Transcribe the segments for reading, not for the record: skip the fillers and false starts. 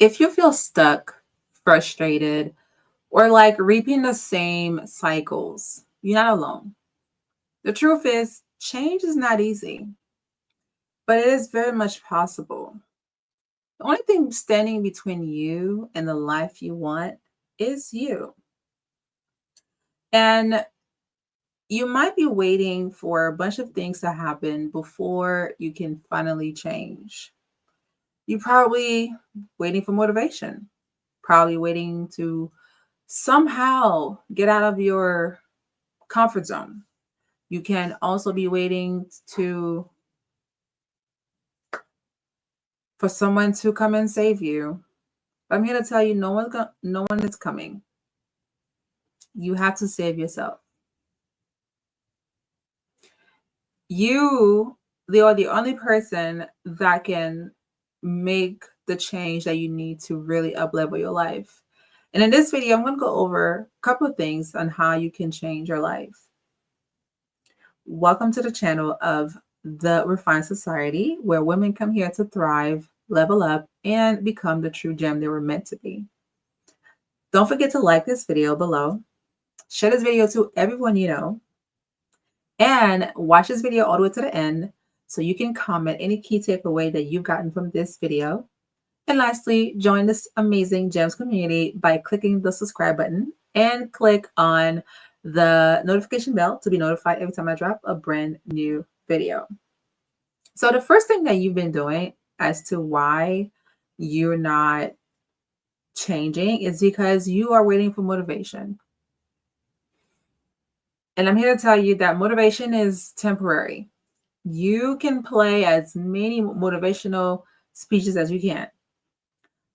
If you feel stuck, frustrated, or like repeating the same cycles, you're not alone. The truth is, change is not easy, but it is very much possible. The only thing standing between you and the life you want is you. And you might be waiting for a bunch of things to happen before you can finally change. You're probably waiting for motivation, probably waiting to somehow get out of your comfort zone. You can also be waiting to for someone to come and save you. But I'm here to tell you, no one is coming. You have to save yourself. You are the only person that can make the change that you need to really uplevel your life. And in this video, I'm going to go over a couple of things on how you can change your life. Welcome to the channel of The Refined Society, where women come here to thrive, level up, and become the true gem they were meant to be. Don't forget to like this video below, share this video to everyone you know, and watch this video all the way to the end so you can comment any key takeaway that you've gotten from this video. And lastly, join this amazing GEMS community by clicking the subscribe button and click on the notification bell to be notified every time I drop a brand new video. So the first thing that you've been doing as to why you're not changing is because you are waiting for motivation. And I'm here to tell you that motivation is temporary. You can play as many motivational speeches as you can,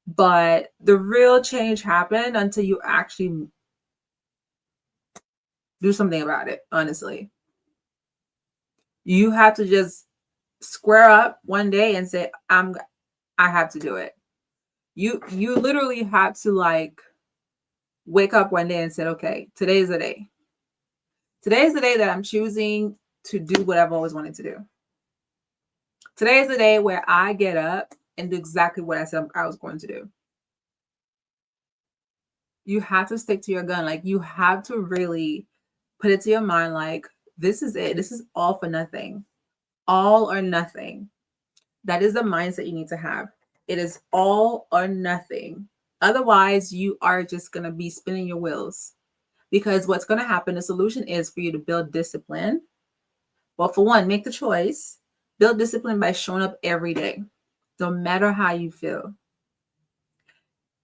but the real change happened until you actually do something about it. Honestly, you have to just square up one day and say, I have to do it. You literally have to like wake up one day and say, okay, today's the day. Today's the day that I'm choosing to do what I've always wanted to do. Today is the day where I get up and do exactly what I said I was going to do. You have to stick to your gun. Like, you have to really put it to your mind, like, this is it. This is all for nothing. All or nothing. That is the mindset you need to have. It is all or nothing. Otherwise, you are just going to be spinning your wheels. Because what's going to happen, the solution is for you to build discipline. Well, for one, make the choice. Build discipline by showing up every day, no matter how you feel.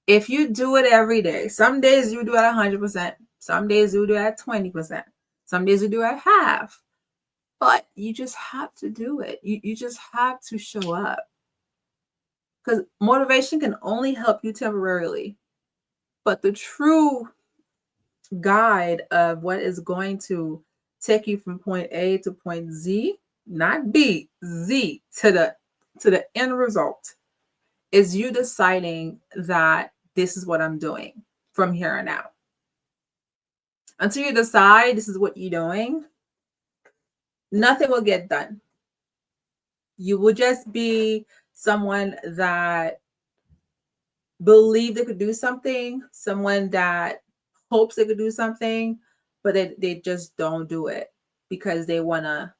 If you do it every day, some days you do it at 100%, some days you do it at 20%, some days you do it at half, but you just have to do it. You just have to show up, because motivation can only help you temporarily, but the true guide of what is going to take you from point A to point Z, not B, Z, to the end result, is you deciding that this is what I'm doing from here on out. Until you decide this is what you're doing, nothing will get done. You will just be someone that believe they could do something, someone that hopes they could do something, but they just don't do it because they want to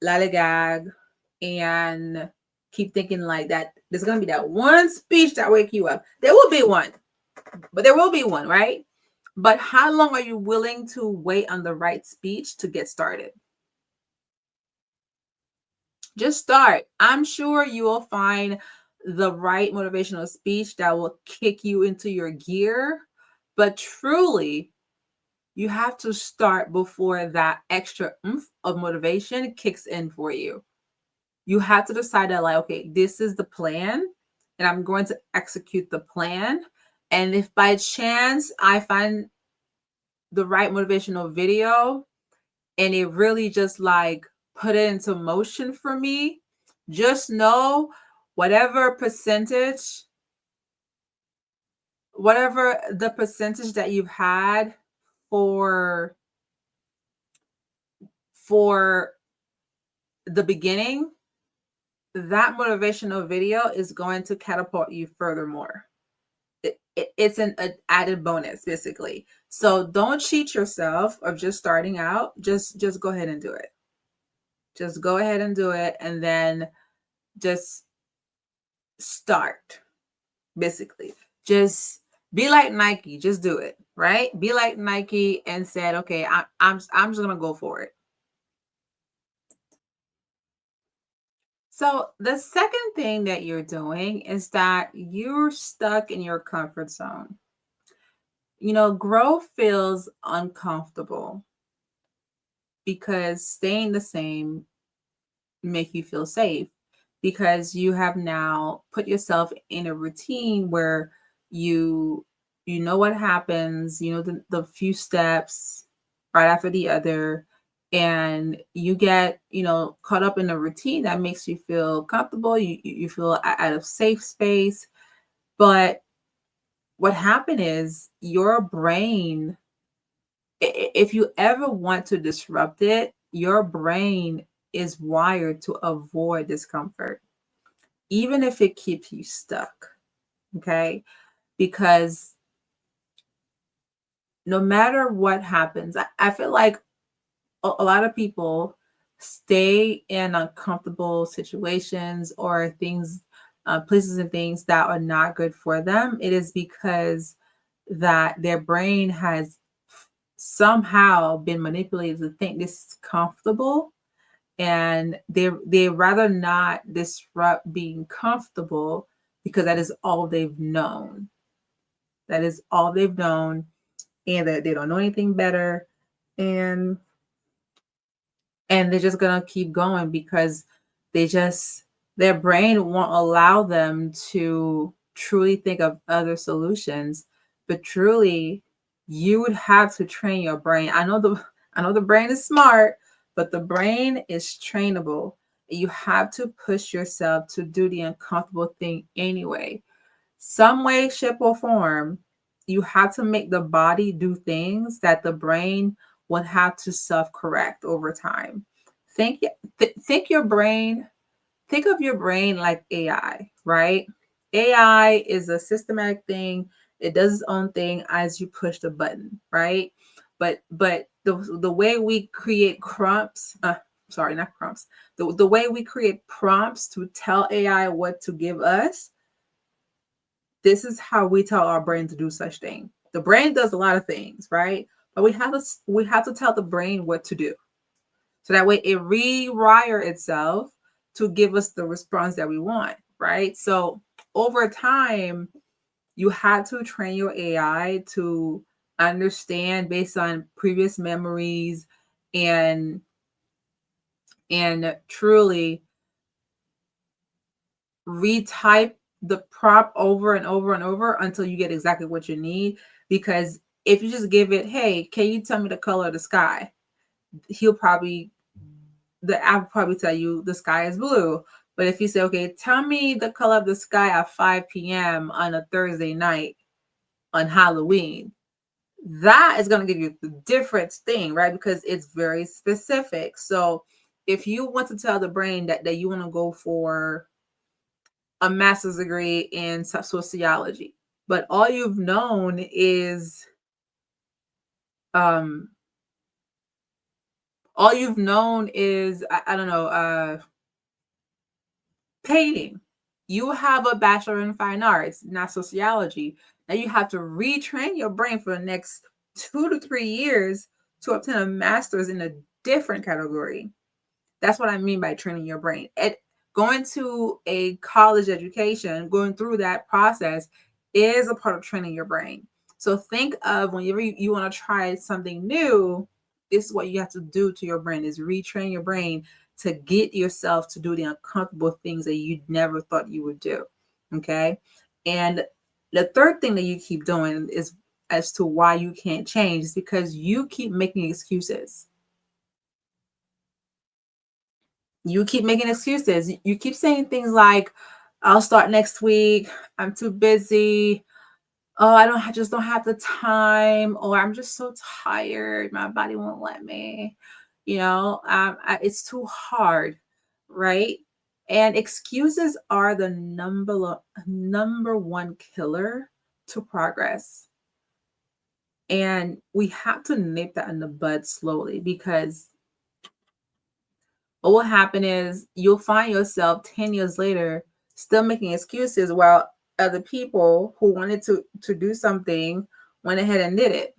lollygag and keep thinking like that there's going to be that one speech that wake you up. There will be one, but there will be one, right? But how long are you willing to wait on the right speech to get started? Just start. I'm sure you will find the right motivational speech that will kick you into your gear. But truly, you have to start before that extra oomph of motivation kicks in for you. You have to decide that, like, okay, this is the plan, and I'm going to execute the plan. And if by chance I find the right motivational video and it really just like put it into motion for me, just know whatever percentage, whatever the percentage that you've had for for the beginning, that motivational video is going to catapult you furthermore. It's an added bonus, basically. So don't cheat yourself of just starting out. Just go ahead and do it. Just go ahead and do it, and then just start. Basically, just be like Nike. Just do it, right? Be like Nike and said, okay, I'm just gonna go for it. So the second thing that you're doing is that you're stuck in your comfort zone. Growth feels uncomfortable because staying the same make you feel safe because you have now put yourself in a routine where you you know what happens, the few steps right after the other, and you get caught up in a routine that makes you feel comfortable. You feel out of safe space. But what happened is your brain, if you ever want to disrupt it, your brain is wired to avoid discomfort, even if it keeps you stuck. Okay. Because no matter what happens, I feel like a lot of people stay in uncomfortable situations or things, places and things that are not good for them. It is because that their brain has somehow been manipulated to think this is comfortable, and they rather not disrupt being comfortable because that is all they've known. That is all they've known, and that they don't know anything better, and they're just gonna keep going because they just their brain won't allow them to truly think of other solutions. But truly, you would have to train your brain. I know the brain is smart, but the brain is trainable. You have to push yourself to do the uncomfortable thing anyway. Some way, shape, or form, you have to make the body do things that the brain would have to self-correct over time. Think think your brain, think of your brain like AI, right? AI is a systematic thing. It does its own thing as you push the button, right? But the way we create sorry, not prompts. The way we create prompts to tell AI what to give us, this is how we tell our brain to do such thing. The brain does a lot of things, right? But we have to tell the brain what to do. So that way it rewire itself to give us the response that we want, right? So over time, you had to train your AI to understand based on previous memories, and truly retype the prop over and over and over until you get exactly what you need. Because if you just give it, hey, can you tell me the color of the sky? He'll probably the app will probably tell you the sky is blue. But if you say, okay, tell me the color of the sky at 5 p.m. on a Thursday night on Halloween, that is going to give you the different thing, right? Because it's very specific. So if you want to tell the brain that you want to go for a master's degree in sociology, but um all you've known is I don't know, painting. You have a bachelor in fine arts, not sociology. Now you have to retrain your brain for the next 2 to 3 years to obtain a master's in a different category. That's what I mean by training your brain. Going to a college education, going through that process is a part of training your brain. So think of whenever you want to try something new, this is what you have to do to your brain, is retrain your brain to get yourself to do the uncomfortable things that you never thought you would do. Okay. And the third thing that you keep doing is as to why you can't change is because you keep making excuses. You keep making excuses. You keep saying things like, I'll start next week. I'm too busy. Oh, I just don't have the time. Or I'm just so tired. My body won't let me. It's too hard. Right. And excuses are the number one killer to progress. And we have to nip that in the bud slowly, because what will happen is you'll find yourself 10 years later still making excuses, while other people who wanted to do something went ahead and did it.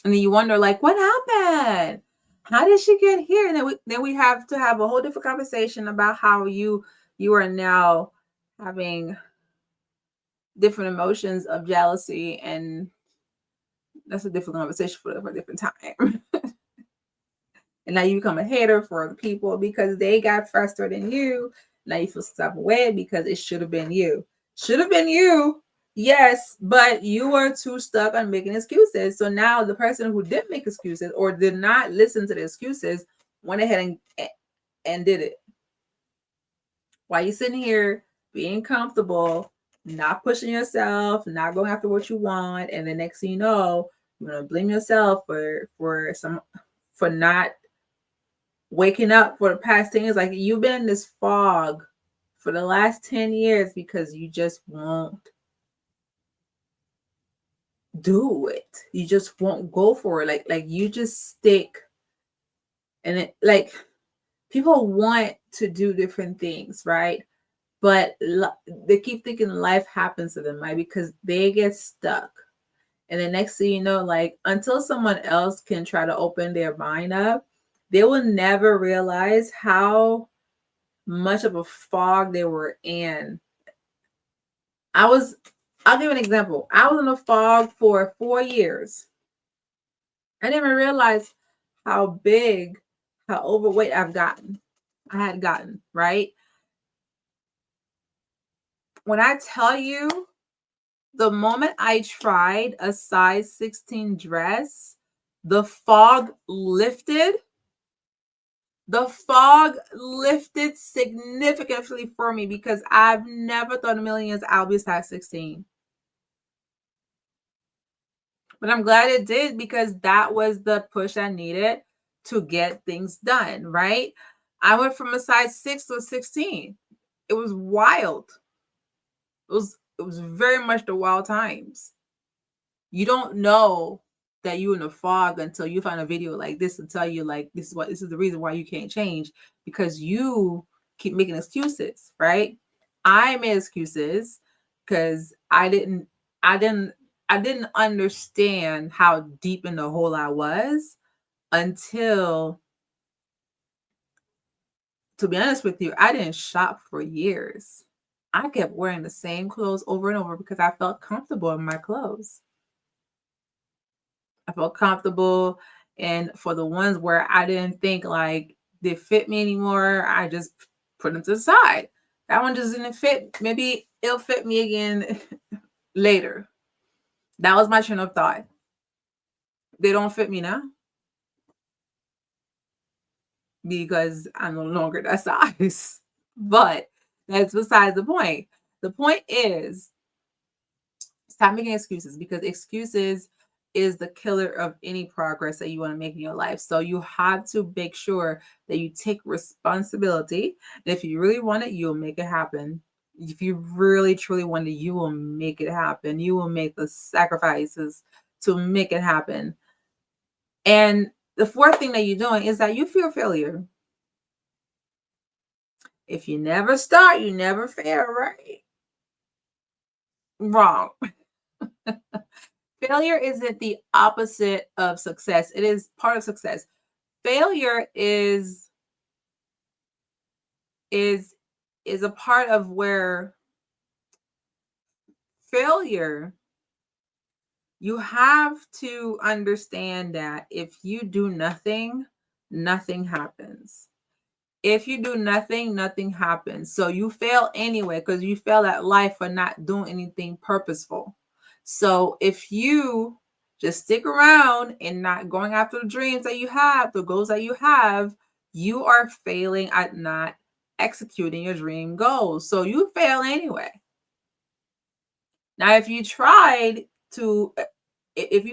And then you wonder, like, what happened? How did she get here? And then we have to have a whole different conversation about how you are now having different emotions of jealousy, and that's a different conversation for a different time. And now you become a hater for other people because they got frustrated in you. Now you feel some type of way because it should have been you. Should have been you, yes, but you were too stuck on making excuses. So now the person who did make excuses or did not listen to the excuses went ahead and did it. Why you sitting here being comfortable, not pushing yourself, not going after what you want, and the next thing you know, you're gonna blame yourself for not waking up for the past 10 years. Like, you've been in this fog for the last 10 years because you just won't do it. You just won't go for it. Like you just stick. And it, like, people want to do different things, right? But they keep thinking life happens to them, right? Because they get stuck. And the next thing you know, like, until someone else can try to open their mind up, they will never realize how much of a fog they were in. I'll give an example. I was in a fog for 4 years. I didn't even realize how big, how overweight I had gotten, right? When I tell you, the moment I tried a size 16 dress, the fog lifted. The fog lifted significantly for me because I've never thought in a million years I'll be size 16. But I'm glad it did, because that was the push I needed to get things done, right? I went from a size 6 to a 16. It was wild. It was very much the wild times. You don't know that you're in a fog until you find a video like this and tell you, like, this is the reason why you can't change, because you keep making excuses, right? I made excuses because I didn't I didn't understand how deep in the hole I was until, to be honest with you, I didn't shop for years. I kept wearing the same clothes over and over because I felt comfortable in my clothes. I felt comfortable. And for the ones where I didn't think like they fit me anymore, I just put them to the side. That one just didn't fit. Maybe it'll fit me again later. That was my train of thought. They don't fit me now because I'm no longer that size. But that's besides the point. The point is, stop making excuses, because excuses is the killer of any progress that you want to make in your life. So you have to make sure that you take responsibility. And if you really want it, you'll make it happen. If you really truly want it, you will make it happen. You will make the sacrifices to make it happen. And the fourth thing that you're doing is that you fear failure. If you never start, you never fail, right? Wrong. Failure isn't the opposite of success. It is part of success. Failure is is a part of where failure, you have to understand that if you do nothing, nothing happens. If you do nothing, nothing happens. So you fail anyway because you fail at life for not doing anything purposeful. So if you just stick around and not going after the dreams that you have, the goals that you have, you are failing at not executing your dream goals. So you fail anyway. Now, if you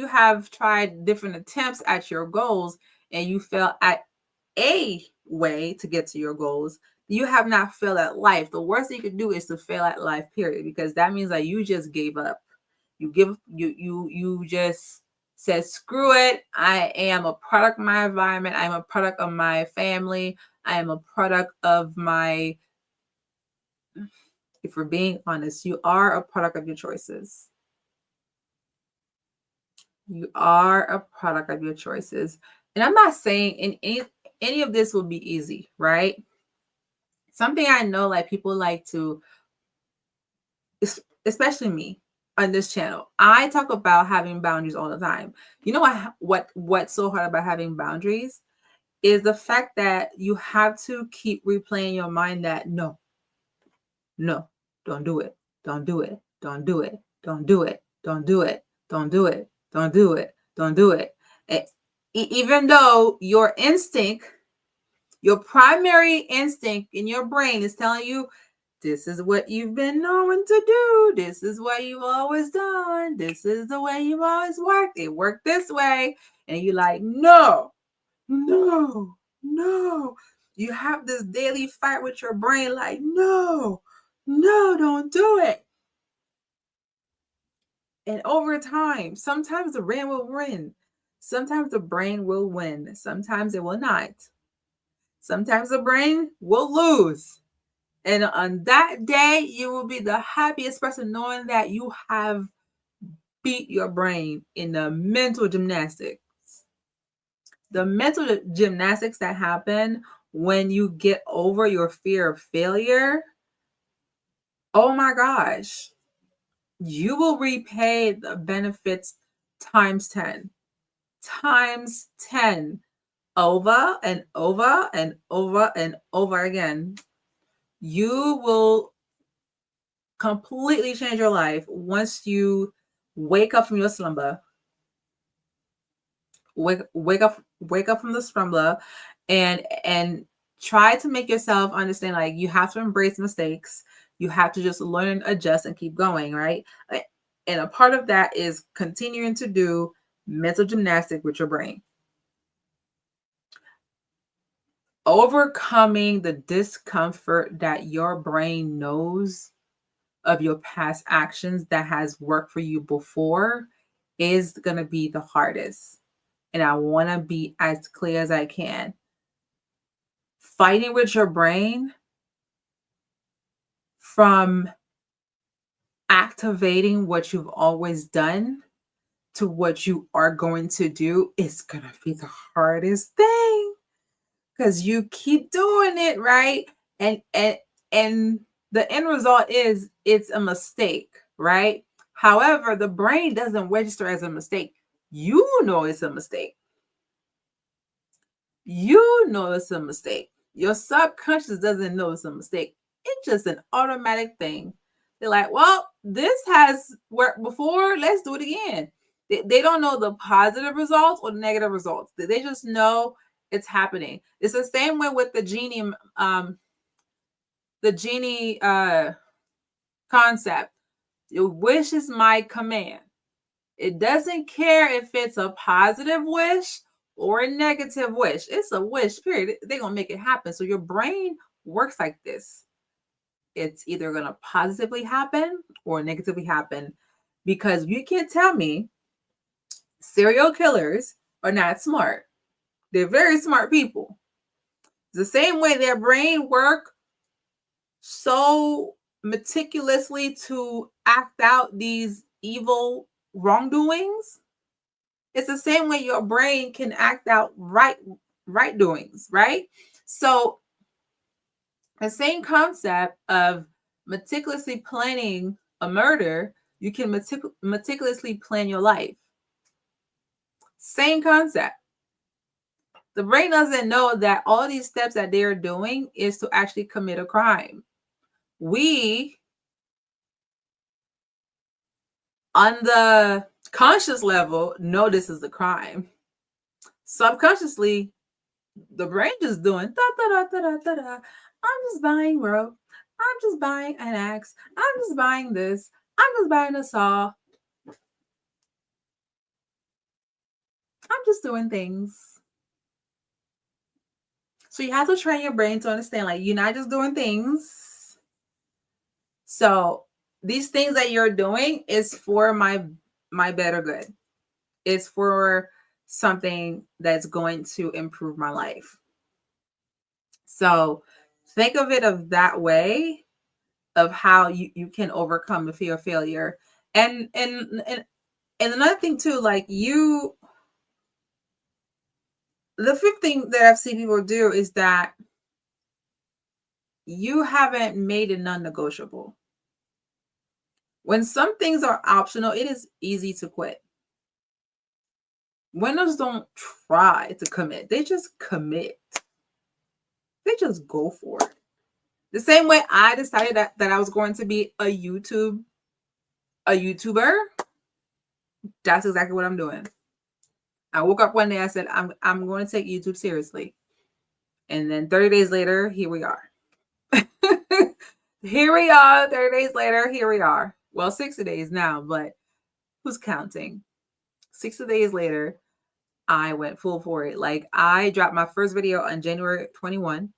have tried different attempts at your goals and you fail at a way to get to your goals, you have not failed at life. The worst thing you could do is to fail at life, period, because that means that you just gave up. You just said, screw it. I am a product of my environment. I'm a product of my family. I am a product of my, if we're being honest, you are a product of your choices. You are a product of your choices. And I'm not saying any of this will be easy, right? Something I know, like, people like to, especially me on this channel, I talk about having boundaries all the time. You know what's so hard about having boundaries is the fact that you have to keep replaying your mind that no, no, don't do it, don't do it, don't do it, don't do it, don't do it, don't do it, don't do it, don't do it. Even though your instinct, your primary instinct in your brain is telling you, this is what you've been known to do. This is what you've always done. This is the way you've always worked. It worked this way. And you're like, no, no, no. You have this daily fight with your brain, like, no, no, don't do it. And over time, sometimes the brain will win. Sometimes the brain will win. Sometimes it will not. Sometimes the brain will lose. And on that day, you will be the happiest person knowing that you have beat your brain in the mental gymnastics. The mental gymnastics that happen when you get over your fear of failure, oh my gosh, you will repay the benefits times 10, times 10, over and over and over and over again. You will completely change your life once you wake up from your slumber. Wake up from the slumber, and try to make yourself understand, like, you have to embrace mistakes. You have to just learn, adjust, and keep going, right? And a part of that is continuing to do mental gymnastics with your brain. Overcoming the discomfort that your brain knows of your past actions that has worked for you before is going to be the hardest. And I want to be as clear as I can. Fighting with your brain from activating what you've always done to what you are going to do is going to be the hardest thing, because you keep doing it, right? And the end result is it's a mistake, right? However, the brain doesn't register as a mistake. You know it's a mistake. You know it's a mistake. Your subconscious doesn't know it's a mistake. It's just an automatic thing. They're like, well, this has worked before. Let's do it again. They don't know the positive results or the negative results. They just know it's happening. It's the same way with the genie concept. Your wish is my command. It doesn't care if it's a positive wish or a negative wish. It's a wish, period. They're going to make it happen. So your brain works like this. It's either going to positively happen or negatively happen, because you can't tell me serial killers are not smart. They're very smart people. The same way their brain work so meticulously to act out these evil wrongdoings, it's the same way your brain can act out right doings, right? So the same concept of meticulously planning a murder, you can meticulously plan your life. Same concept. The brain doesn't know that all these steps that they're doing is to actually commit a crime. We, on the conscious level, know this is a crime. Subconsciously, the brain just doing da da da da da da da. I'm just buying rope. I'm just buying an axe. I'm just buying this. I'm just buying a saw. I'm just doing things. So you have to train your brain to understand, like, you're not just doing things. So these things that you're doing is for my better good. It's for something that's going to improve my life. So think of it of that way, of how you can overcome the fear of failure. And another thing too, like, the fifth thing that I've seen people do is that you haven't made it non-negotiable. When some things are optional, it is easy to quit. Winners don't try to commit. They just commit. They just go for it. The same way I decided that I was going to be a YouTuber, that's exactly what I'm doing. I woke up one day, I said, I'm going to take YouTube seriously. And then 30 days later, here we are. Here we are, 30 days later, here we are. Well, 60 days now, but who's counting? 60 days later, I went full for it. Like, I dropped my first video on January 21.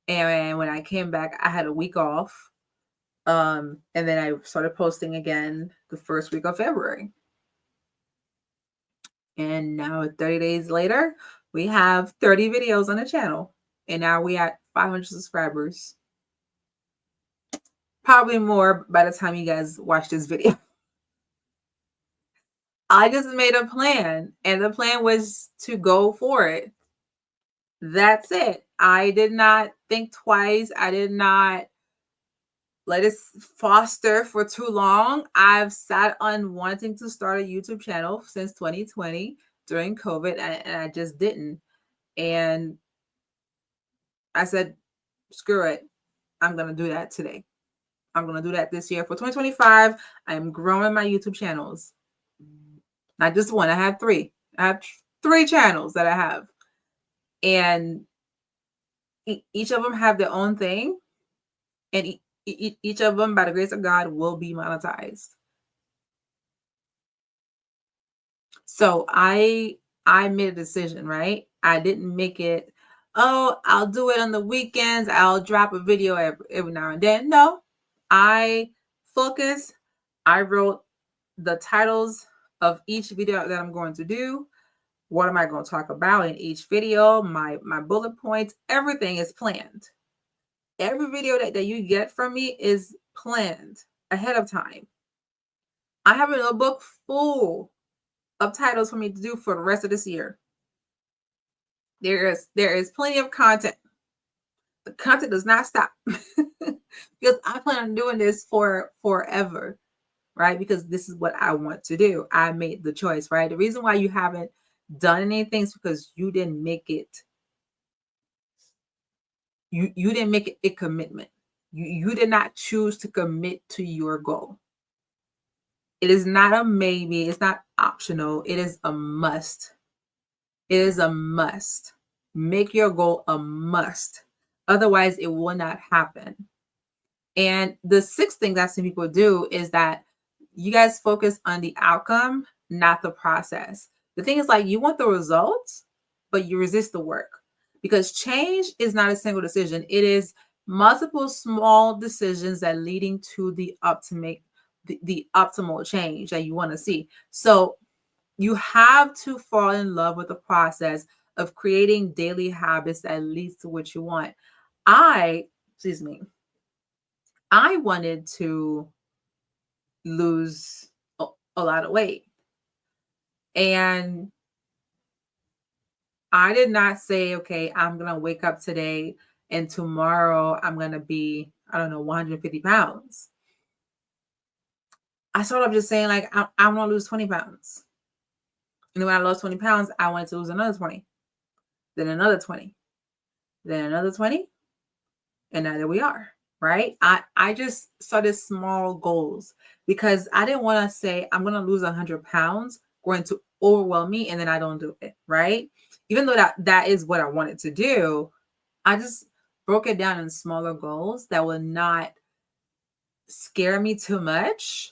And when I came back, I had a week off. And then I started posting again the first week of February. And now 30 days later, we have 30 videos on the channel. And now we at 500 subscribers. Probably more by the time you guys watch this video. I just made a plan, and the plan was to go for it. That's it. I did not think twice. I did not let it foster for too long. I've sat on wanting to start a YouTube channel since 2020 during COVID, and I just didn't. And I said, screw it. I'm going to do that today. I'm going to do that this year. For 2025, I'm growing my YouTube channels. Not just one. I have three. I have three channels that I have. And each of them have their own thing. And each of them, by the grace of God, will be monetized. So I made a decision, right? I didn't make it, oh, I'll do it on the weekends. I'll drop a video every now and then. No, I focused. I wrote the titles of each video that I'm going to do. What am I going to talk about in each video? My bullet points, everything is planned. Every video that you get from me is planned ahead of time. I have a notebook full of titles for me to do for the rest of this year. There is plenty of content. The content does not stop because I plan on doing this for forever, right? Because this is what I want to do. I made the choice, right? The reason why you haven't done anything is because you didn't make it. You didn't make it a commitment. You did not choose to commit to your goal. It is not a maybe. It's not optional. It is a must. It is a must. Make your goal a must. Otherwise, it will not happen. And the sixth thing that some people do is that you guys focus on the outcome, not the process. The thing is, like, you want the results, but you resist the work, because change is not a single decision. It is multiple small decisions that leading to the optimal change that you want to see. So you have to fall in love with the process of creating daily habits that leads to what you want. Excuse me, I wanted to lose a lot of weight. And I did not say, okay, I'm going to wake up today and tomorrow I'm going to be, I don't know, 150 pounds. I started off just saying, like, I'm going to lose 20 pounds. And when I lost 20 pounds, I wanted to lose another 20, then another 20, then another 20. And now there we are, right? I just started small goals because I didn't want to say I'm going to lose 100 pounds, going to overwhelm me, and then I don't do it, right? Even though that is what I wanted to do, I just broke it down in smaller goals that would not scare me too much,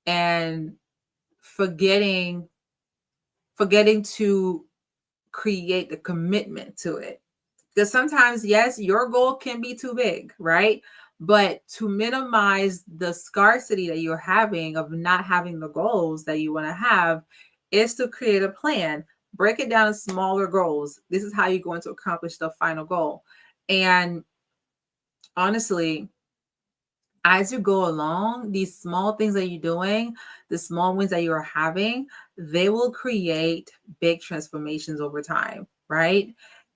and forgetting to create the commitment to it. Because sometimes, yes, your goal can be too big, right? But to minimize the scarcity that you're having of not having the goals that you want to have is to create a plan, break it down in smaller goals. This is how you're going to accomplish the final goal. And honestly, as you go along, these small things that you're doing, the small wins that you're having, they will create big transformations over time, right?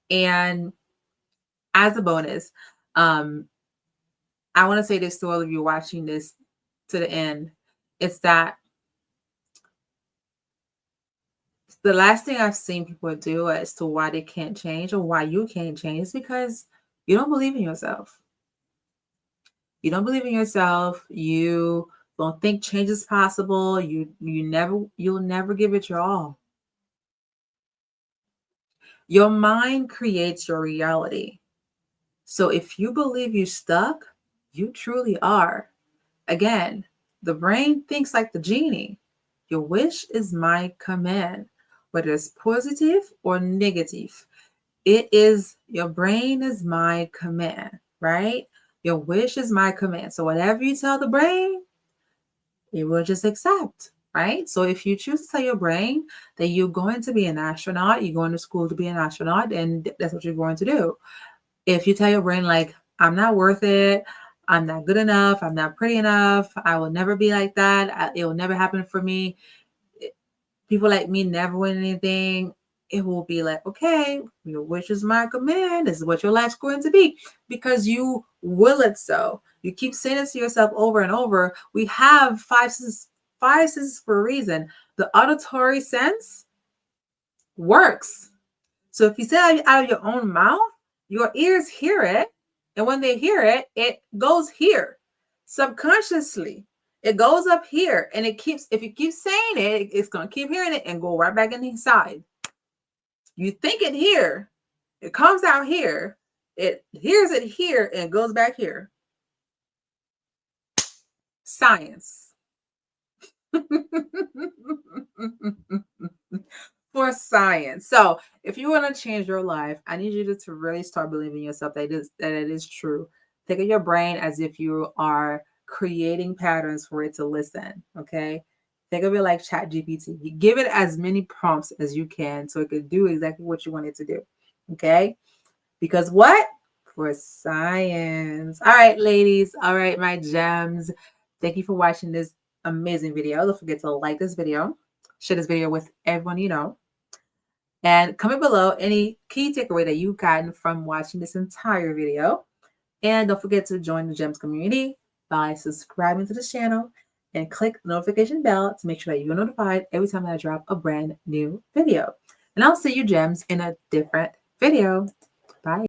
And as a bonus, um, I want to say this to all of you watching this to the end. It's that the last thing I've seen people do as to why they can't change or why you can't change is because you don't believe in yourself. You don't believe in yourself. You don't think change is possible. You'll never give it your all. Your mind creates your reality. So if you believe you're stuck, you truly are. Again, the brain thinks like the genie. Your wish is my command, whether it's positive or negative. It is your brain is my command, right? Your wish is my command. So whatever you tell the brain, it will just accept, right? So if you choose to tell your brain that you're going to be an astronaut, you're going to school to be an astronaut, and that's what you're going to do. If you tell your brain, like, I'm not worth it, I'm not good enough, I'm not pretty enough, I will never be like that, it will never happen for me, people like me never win anything, it will be like, okay, your wish is my command. This is what your life's going to be because you will it so. You keep saying it to yourself over and over. We have five senses for a reason. The auditory sense works. So if you say it out of your own mouth, your ears hear it. And when they hear it, it goes here subconsciously. It goes up here and it keeps, if you keep saying it, it's going to keep hearing it and go right back inside. You think it here, it comes out here, it hears it here and goes back here. Science. For science. So if you want to change your life, I need you to really start believing yourself that it is true. Think of your brain as if you are creating patterns for it to listen. Okay. Think of it like Chat GPT. You give it as many prompts as you can so it could do exactly what you want it to do. Okay. Because what? For science. All right, ladies. All right, my gems. Thank you for watching this amazing video. Don't forget to like this video, share this video with everyone you know, and comment below any key takeaway that you've gotten from watching this entire video. And don't forget to join the Gems community by subscribing to this channel and click the notification bell to make sure that you're notified every time that I drop a brand new video. And I'll see you, Gems, in a different video.